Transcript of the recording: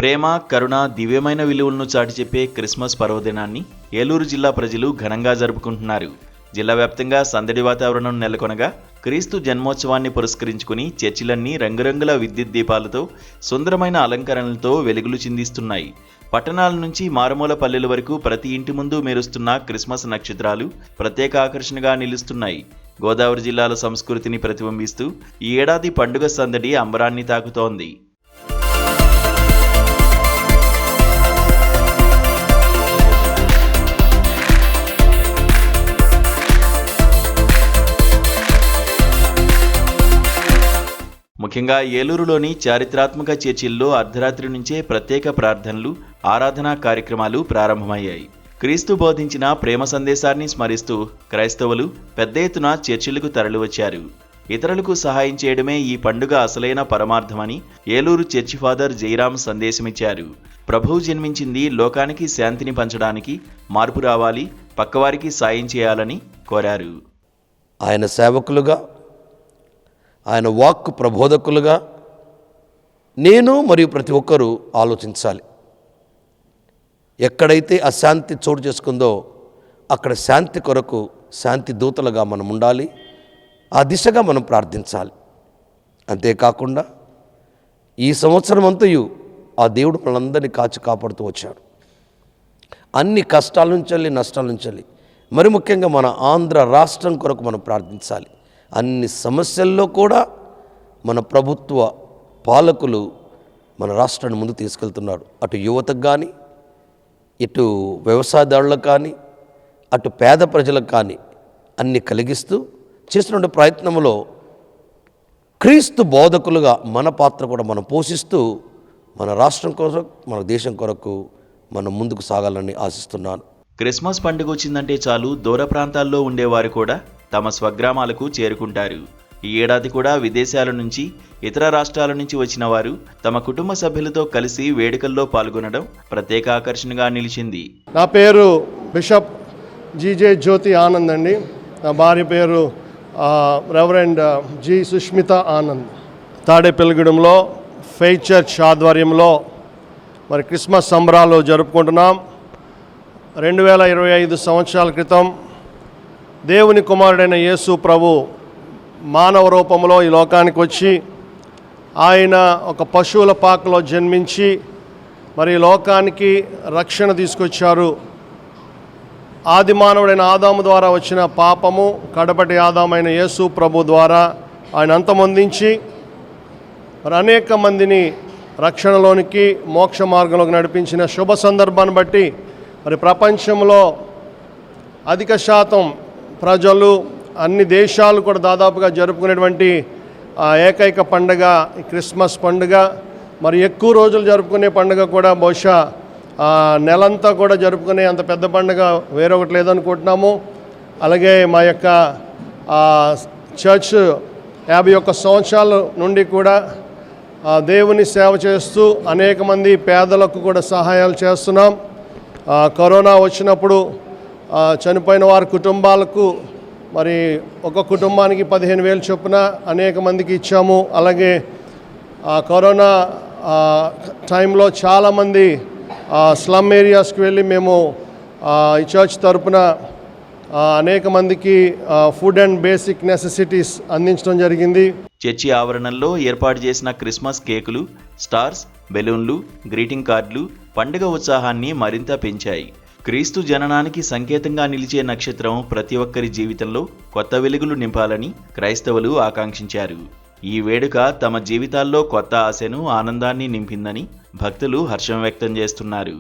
ప్రేమ, కరుణ, దివ్యమైన విలువలను చాటి చెప్పే క్రిస్మస్ పర్వదినాన్ని ఏలూరు జిల్లా ప్రజలు ఘనంగా జరుపుకుంటున్నారు. జిల్లా వ్యాప్తంగా సందడి వాతావరణం నెలకొనగా క్రీస్తు జన్మోత్సవాన్ని పురస్కరించుకుని చర్చిలన్నీ రంగురంగుల విద్యుత్ దీపాలతో, సుందరమైన అలంకరణలతో వెలుగులు చిందిస్తున్నాయి. పట్టణాల నుంచి మారుమూల పల్లెల వరకు ప్రతి ఇంటి ముందు మెరుస్తున్న క్రిస్మస్ నక్షత్రాలు ప్రత్యేక ఆకర్షణగా నిలుస్తున్నాయి. గోదావరి జిల్లాల సంస్కృతిని ప్రతిబింబిస్తూ ఈ ఏడాది పండుగ సందడి అంబరాన్ని తాకుతోంది. ముఖ్యంగా ఏలూరులోని చారిత్రాత్మక చర్చిల్లో అర్ధరాత్రి నుంచే ప్రత్యేక ప్రార్థనలు, ఆరాధనా కార్యక్రమాలు ప్రారంభమయ్యాయి. క్రీస్తు బోధించిన ప్రేమ సందేశాన్ని స్మరిస్తూ క్రైస్తవులు పెద్ద ఎత్తున చర్చిలకు తరలివచ్చారు. ఇతరులకు సహాయం చేయడమే ఈ పండుగ అసలైన పరమార్థమని ఏలూరు చర్చి ఫాదర్ జయరాం సందేశమిచ్చారు. ప్రభువు జన్మించింది లోకానికి శాంతిని పంచడానికి, మార్పు రావాలి, పక్కవారికి సాయం చేయాలని కోరారు. ఆయన సేవకులుగా, ఆయన వాక్కు ప్రబోధకులుగా నేను మరియు ప్రతి ఒక్కరూ ఆలోచించాలి. ఎక్కడైతే అశాంతి చోటు చేసుకుందో అక్కడ శాంతి కొరకు శాంతి దూతలుగా మనం ఉండాలి. ఆ దిశగా మనం ప్రార్థించాలి. అంతేకాకుండా ఈ సంవత్సరం అంతయు ఆ దేవుడు మనందరినీ కాచి కాపాడుతూ వచ్చాడు. అన్ని కష్టాల నుంచి, నష్టాల నుంచి, మరి ముఖ్యంగా మన ఆంధ్ర రాష్ట్రం కొరకు మనం ప్రార్థించాలి. అన్ని సమస్యల్లో కూడా మన ప్రభుత్వ పాలకులు మన రాష్ట్రాన్ని ముందు తీసుకెళ్తున్నారు. అటు యువతకు కానీ, ఇటు వ్యవసాయదారులకు కానీ, అటు పేద ప్రజలకు కానీ అన్ని కలిగిస్తూ చేస్తున్న ప్రయత్నంలో క్రీస్తు బోధకులుగా మన పాత్ర కూడా మనం పోషిస్తూ మన రాష్ట్రం కొరకు, మన దేశం కొరకు మనం ముందుకు సాగాలని ఆశిస్తున్నాను. క్రిస్మస్ పండుగ వచ్చిందంటే చాలు దూర ప్రాంతాల్లో ఉండేవారు కూడా తమ స్వగ్రామాలకు చేరుకుంటారు. ఈ ఏడాది కూడా విదేశాల నుంచి, ఇతర రాష్ట్రాల నుంచి వచ్చిన వారు తమ కుటుంబ సభ్యులతో కలిసి వేడుకల్లో పాల్గొనడం ప్రత్యేక ఆకర్షణగా నిలిచింది. నా పేరు బిషప్ జీజే జ్యోతి ఆనంద్ అండి. నా భార్య పేరు రెవరెండ్ జి సుష్మిత ఆనంద్. తాడేపల్లిగూడెంలో ఫెయిత్ చర్చ్ ఆధ్వర్యంలో మరి క్రిస్మస్ సంబరాలు జరుపుకుంటున్నాం. 2025 సంవత్సరాల క్రితం దేవుని కుమారుడైన యేసు ప్రభు మానవ రూపంలో ఈ లోకానికి వచ్చి ఆయన ఒక పశువుల పాకలో జన్మించి మరి లోకానికి రక్షణ తీసుకొచ్చారు. ఆది మానవుడైన ఆదాము ద్వారా వచ్చిన పాపము కడపటి ఆదామైన యేసు ప్రభు ద్వారా ఆయన అంతమొందించి మరి అనేక మందిని రక్షణలోనికి, మోక్ష మార్గంలోకి నడిపించిన శుభ సందర్భాన్ని బట్టి మరి ప్రపంచంలో అధిక శాతం ప్రజలు, అన్ని దేశాలు కూడా దాదాపుగా జరుపుకునేటువంటి ఏకైక పండుగ క్రిస్మస్ పండుగ. మరి ఎక్కువ రోజులు జరుపుకునే పండుగ కూడా బహుశా నెలంతా కూడా జరుపుకునే అంత పెద్ద పండుగ వేరొకటి లేదనుకుంటున్నాము. అలాగే మా యొక్క చర్చ్ 51 సంవత్సరాల నుండి కూడా దేవుని సేవ చేస్తూ అనేక మంది పేదలకు కూడా సహాయాలు చేస్తున్నాం. కరోనా వచ్చినప్పుడు చనిపోయిన వారి కుటుంబాలకు మరి ఒక కుటుంబానికి 15,000 చొప్పున అనేక మందికి ఇచ్చాము. అలాగే కరోనా టైంలో చాలామంది స్లమ్ ఏరియాస్కి వెళ్ళి మేము ఈ చర్చ్ తరపున అనేక మందికి ఫుడ్ అండ్ బేసిక్ నెసెసిటీస్ అందించడం జరిగింది. చర్చి ఆవరణంలో ఏర్పాటు చేసిన క్రిస్మస్ కేకులు, స్టార్స్, బెలూన్లు, గ్రీటింగ్ కార్డులు పండుగ ఉత్సాహాన్ని మరింత పెంచాయి. క్రీస్తు జననానికి సంకేతంగా నిలిచే నక్షత్రం ప్రతి ఒక్కరి జీవితంలో కొత్త వెలుగులు నింపాలని క్రైస్తవులు ఆకాంక్షించారు. ఈ వేడుక తమ జీవితాల్లో కొత్త ఆశను, ఆనందాన్ని నింపిందని భక్తులు హర్షం వ్యక్తం చేస్తున్నారు.